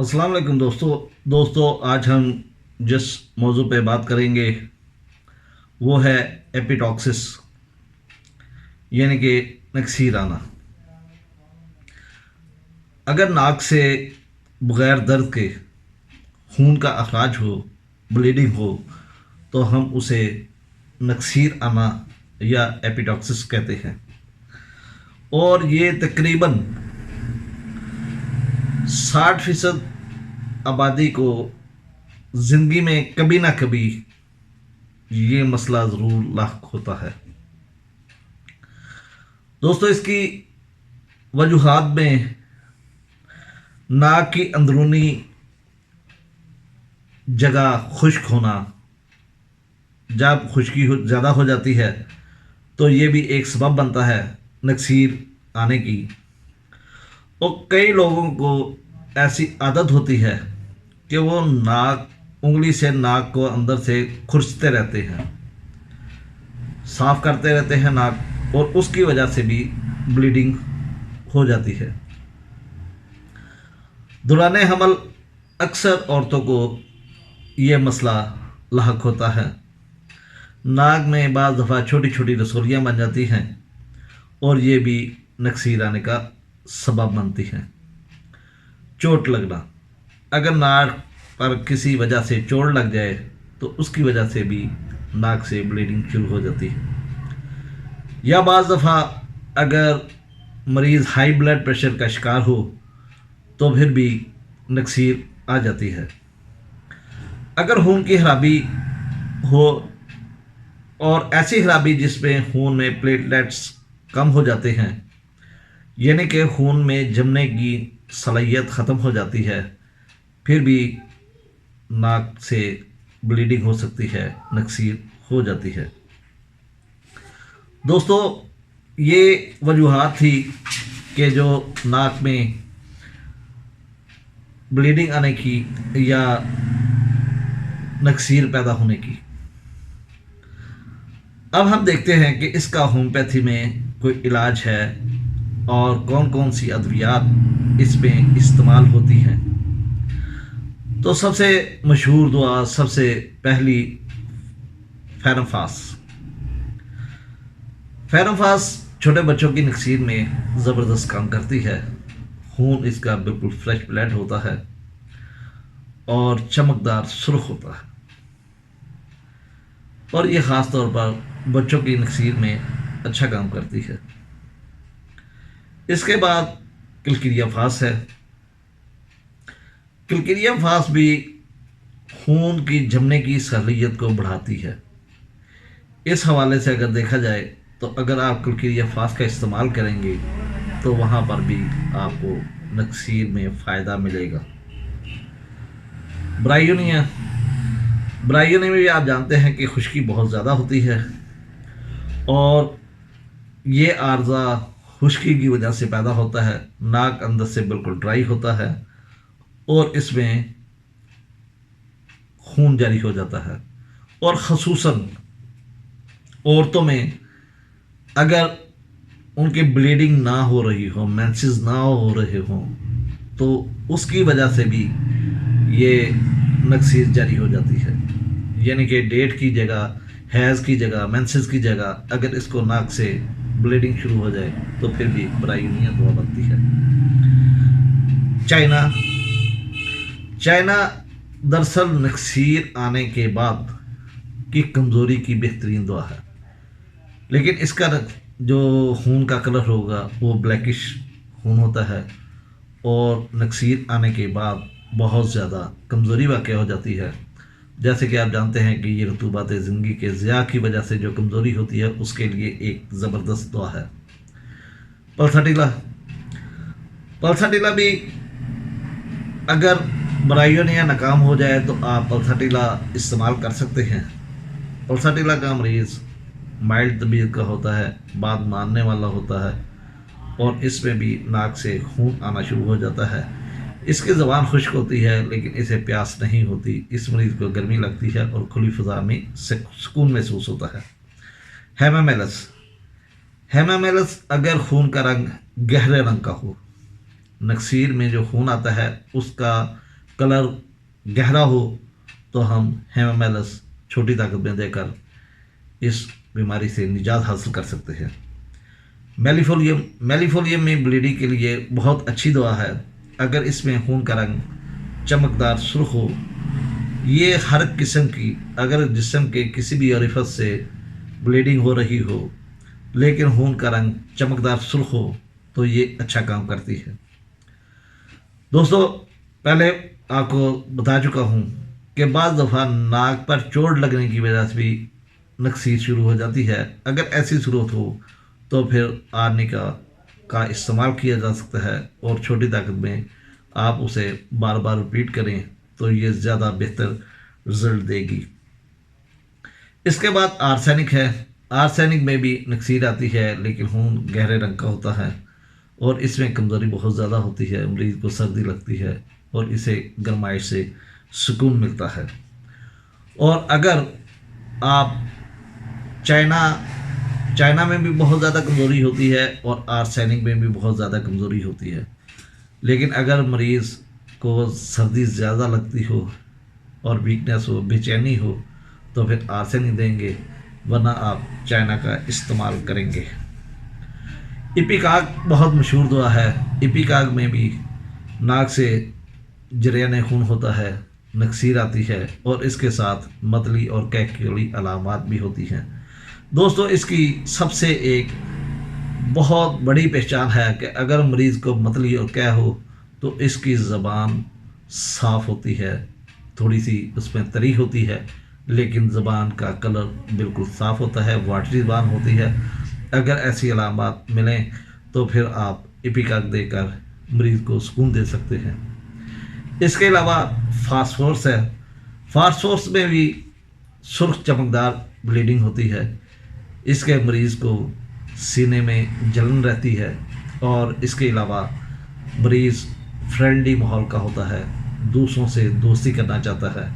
अस्सलाम वालेकुम दोस्तों आज हम जिस मौजू पे बात करेंगे वो है एपिटॉक्सिस यानी कि नक्सीर आना। अगर नाक से बग़ैर दर्द के खून का अखराज हो, ब्लीडिंग हो, तो हम उसे नक्सीर आना या एपिटॉक्सिस कहते हैं। और ये तकरीबन 60% आबादी को ज़िंदगी में कभी ना कभी ये मसला ज़रूर लाक होता है। दोस्तों, इसकी वजूहात में नाक की अंदरूनी जगह खुश्क होना, जब खुश्की ज़्यादा हो जाती है तो ये भी एक सबब बनता है नक्सीर आने की। और कई लोगों को ऐसी आदत होती है कि वो उंगली से नाक को अंदर से खुरचते रहते हैं, साफ करते रहते हैं नाक, और उसकी वजह से भी ब्लीडिंग हो जाती है। दौराने हमल अक्सर औरतों को ये मसला लाहक होता है। नाक में बाज़ दफ़ा छोटी छोटी रसोलियाँ बन जाती हैं और ये भी नक्सीर आने का सबब बनती हैं। चोट लगना, अगर नाक पर किसी वजह से चोट लग जाए तो उसकी वजह से भी नाक से ब्लीडिंग शुरू हो जाती है। या बाज़ दफ़ा अगर मरीज़ हाई ब्लड प्रेशर का शिकार हो तो फिर भी नक्सीर आ जाती है। अगर खून की खराबी हो, और ऐसी खराबी जिसमें खून में प्लेटलेट्स कम हो जाते हैं, यानी कि खून में जमने की सलाहियत ख़त्म हो जाती है, फिर भी नाक से ब्लीडिंग हो सकती है, नक्सीर हो जाती है। दोस्तों, ये वजूहात थी कि जो नाक में ब्लीडिंग आने की या नक्सीर पैदा होने की। अब हम देखते हैं कि इसका होम्योपैथी में कोई इलाज है और कौन कौन सी अद्वियात इसमें इस्तेमाल होती हैं। तो सबसे मशहूर दुआ, सबसे पहली फेरमफास। फेरमफास छोटे बच्चों की नक्सीर में ज़बरदस्त काम करती है। खून इसका बिल्कुल फ्रेश ब्लड होता है और चमकदार सुर्ख होता है, और ये ख़ास तौर पर बच्चों की नक्सीर में अच्छा काम करती है। इसके बाद किलकिरिया फास है। किलकिरिया फास भी खून की जमने की सलाहियत को बढ़ाती है। इस हवाले से अगर देखा जाए तो अगर आप किलकिरिया फास का इस्तेमाल करेंगे तो वहाँ पर भी आपको नक्सीर में फ़ायदा मिलेगा। ब्रायोनिया में भी आप जानते हैं कि खुश्की बहुत ज़्यादा होती है, और ये आर्ज़ा खुश्की की वजह से पैदा होता है। नाक अंदर से बिल्कुल ड्राई होता है और इसमें खून जारी हो जाता है। और ख़ुसूसन औरतों में अगर उनकी ब्लीडिंग ना हो रही हो, मेंसेस ना हो रहे हों, तो उसकी वजह से भी ये नक्सीर जारी हो जाती है। यानी कि डेट की जगह, हैज़ की जगह, मेंसेस की जगह अगर इसको नाक से ब्लीडिंग शुरू हो जाए तो फिर भी ब्रायोनिया दुआ बनती है। चाइना दरअसल नक्सीर आने के बाद की कमज़ोरी की बेहतरीन दुआ है, लेकिन इसका जो खून का कलर होगा वो ब्लैकिश खून होता है, और नक्सीर आने के बाद बहुत ज़्यादा कमज़ोरी वाक़या हो जाती है। जैसे कि आप जानते हैं कि ये रतूबात ज़िंदगी के ज़िया की वजह से जो कमज़ोरी होती है उसके लिए एक ज़बरदस्त दुआ है पल्साटिला भी। अगर ब्रायोनिया नाकाम हो जाए तो आप पल्साटिला इस्तेमाल कर सकते हैं। पल्साटिला का मरीज़ माइल्ड तबीयत का होता है, बात मानने वाला होता है, और इसमें भी नाक से खून आना शुरू हो जाता है। इसकी ज़बान खुश्क होती है लेकिन इसे प्यास नहीं होती। इस मरीज़ को गर्मी लगती है और खुली फ़ज़ा में सुकून महसूस होता है। हेमामेलस अगर खून का रंग गहरे रंग का हो, नक्सीर में जो खून आता है उसका कलर गहरा हो तो हम हेमामेलस छोटी ताकत में देकर इस बीमारी से निजात हासिल कर सकते हैं। मेलिफोलियम में ब्लीडिंग के लिए बहुत अच्छी दवा है। अगर इसमें खून का रंग चमकदार सुर्ख हो, ये हर किस्म की, अगर जिस्म के किसी भी ओरिफिस से ब्लीडिंग हो रही हो लेकिन खून का रंग चमकदार सुर्ख हो तो ये अच्छा काम करती है। दोस्तों, पहले आपको बता चुका हूँ कि बाज़ दफ़ा नाक पर चोट लगने की वजह से भी नक्सीर शुरू हो जाती है। अगर ऐसी सूरत हो तो फिर आर्निका का इस्तेमाल किया जा सकता है और छोटी ताकत में आप उसे बार बार रिपीट करें तो ये ज़्यादा बेहतर रिजल्ट देगी। इसके बाद आर्सेनिक है। आर्सेनिक में भी नक्सीर आती है लेकिन खून गहरे रंग का होता है और इसमें कमज़ोरी बहुत ज़्यादा होती है। मरीज़ को सर्दी लगती है और इसे गर्माइश से सुकून मिलता है। और अगर आप चाइना में भी बहुत ज़्यादा कमज़ोरी होती है और आर्सेनिक में भी बहुत ज़्यादा कमज़ोरी होती है। लेकिन अगर मरीज़ को सर्दी ज़्यादा लगती हो और वीकनेस हो, बेचैनी हो तो फिर आर्सेनिक देंगे, वरना आप चाइना का इस्तेमाल करेंगे। इपिकाग बहुत मशहूर दवा है। इपिकाग में भी नाक से जरियान खून होता है, नक्सीर आती है और इसके साथ मतली और कैकेली अलामात भी होती हैं। दोस्तों, इसकी सबसे एक बहुत बड़ी पहचान है कि अगर मरीज़ को मतली और कै हो तो इसकी ज़बान साफ़ होती है, थोड़ी सी उसमें तरी होती है लेकिन ज़बान का कलर बिल्कुल साफ़ होता है, वाटरी ज़बान होती है। अगर ऐसी अलामात मिलें तो फिर आप इपिकाग देकर मरीज़ को सुकून दे सकते हैं। इसके अलावा फास्फोरस है। फास्फोरस में भी सुर्ख चमकदार ब्लीडिंग होती है। इसके मरीज़ को सीने में जलन रहती है और इसके अलावा मरीज़ फ्रेंडली माहौल का होता है, दूसरों से दोस्ती करना चाहता है।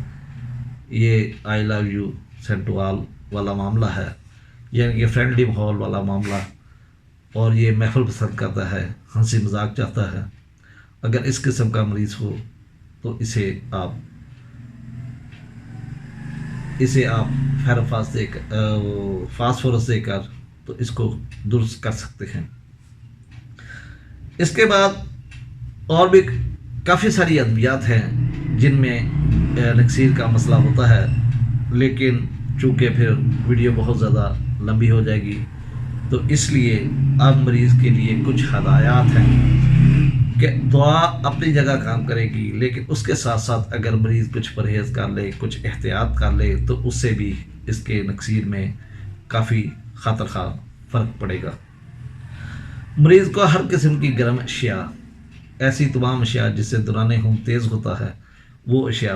ये आई लव यू सेंटवाल वाला मामला है, यानी कि फ्रेंडली माहौल वाला मामला, और ये महफिल पसंद करता है, हंसी मजाक चाहता है। अगर इस किस्म का मरीज़ हो तो इसे आप फेरोफास देकर, फास्फोरस देकर तो इसको दुरुस्त कर सकते हैं। इसके बाद और भी काफ़ी सारी अद्वियात हैं जिनमें नक्सीर का मसला होता है, लेकिन चूँकि फिर वीडियो बहुत ज़्यादा लंबी हो जाएगी तो इसलिए अब मरीज़ के लिए कुछ हदायत हैं कि दुआ अपनी जगह काम करेगी, लेकिन उसके साथ साथ अगर मरीज़ कुछ परहेज़ कर ले, कुछ एहतियात कर ले तो उससे भी इसके नक्सीर में काफ़ी ख़तरखा फ़र्क पड़ेगा। मरीज़ को हर किस्म की गर्म अशिया, ऐसी तमाम अशिया जिससे दौरान खून तेज़ होता है, वो अशिया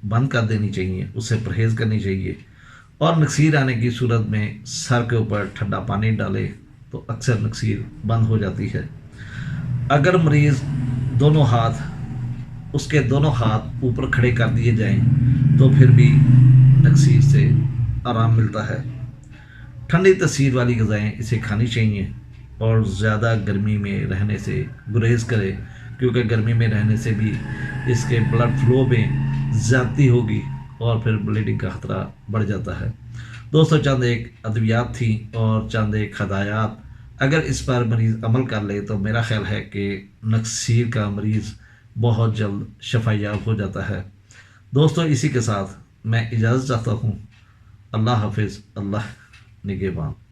बंद कर देनी चाहिए, उससे परहेज़ करनी चाहिए। और नक्सीर आने की सूरत में सर के ऊपर ठंडा पानी डाले तो अक्सर नक्सीर बंद हो जाती है। अगर मरीज़ उसके दोनों हाथ ऊपर खड़े कर दिए जाएं तो फिर भी नक्सीर से आराम मिलता है। ठंडी तसीर वाली ग़िज़ाएँ इसे खानी चाहिए और ज़्यादा गर्मी में रहने से गुरेज करे, क्योंकि गर्मी में रहने से भी इसके ब्लड फ्लो में ज़्यादती होगी और फिर ब्लीडिंग का ख़तरा बढ़ जाता है। दोस्तों, चंद एक अद्वियात थी और चंद एक हदायत, अगर इस पर मरीज़ अमल कर ले तो मेरा ख्याल है कि नक्सीर का मरीज़ बहुत जल्द शफायाब हो जाता है। दोस्तों, इसी के साथ मैं इजाज़त चाहता हूँ। अल्लाह हाफिज़, अल्लाह निगहबान।